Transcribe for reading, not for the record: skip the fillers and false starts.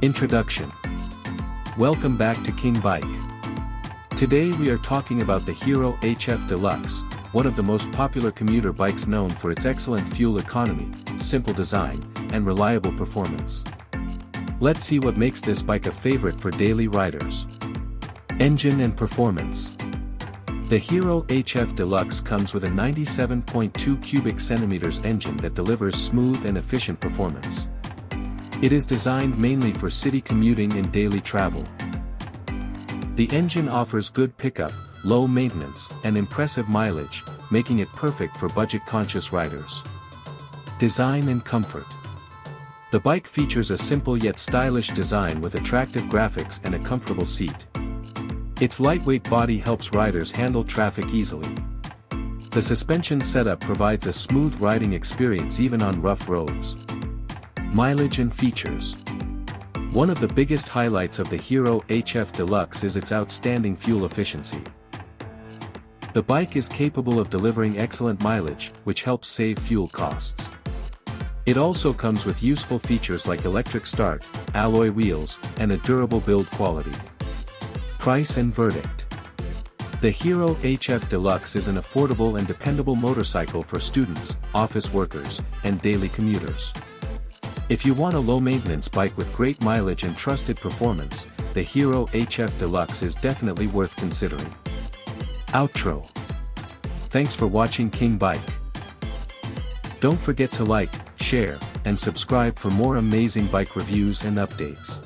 Introduction. Welcome back to King Bike. Today we are talking about the Hero HF Deluxe, one of the most popular commuter bikes known for its excellent fuel economy, simple design, and reliable performance. Let's see what makes this bike a favorite for daily riders. Engine and performance. The Hero HF Deluxe comes with a 97.2 cubic centimeters engine that delivers smooth and efficient performance. It is designed mainly for city commuting and daily travel. The engine offers good pickup, low maintenance, and impressive mileage, making it perfect for budget-conscious riders. Design and comfort. The bike features a simple yet stylish design with attractive graphics and a comfortable seat. Its lightweight body helps riders handle traffic easily. The suspension setup provides a smooth riding experience even on rough roads. Mileage and features. One of the biggest highlights of the Hero HF Deluxe is its outstanding fuel efficiency. The bike is capable of delivering excellent mileage, which helps save fuel costs. It also comes with useful features like electric start, alloy wheels, and a durable build quality. Price and verdict. The Hero HF Deluxe is an affordable and dependable motorcycle for students, office workers, and daily commuters. If you want a low-maintenance bike with great mileage and trusted performance, the Hero HF Deluxe is definitely worth considering. Outro. Thanks for watching King Bike. Don't forget to like, share, and subscribe for more amazing bike reviews and updates.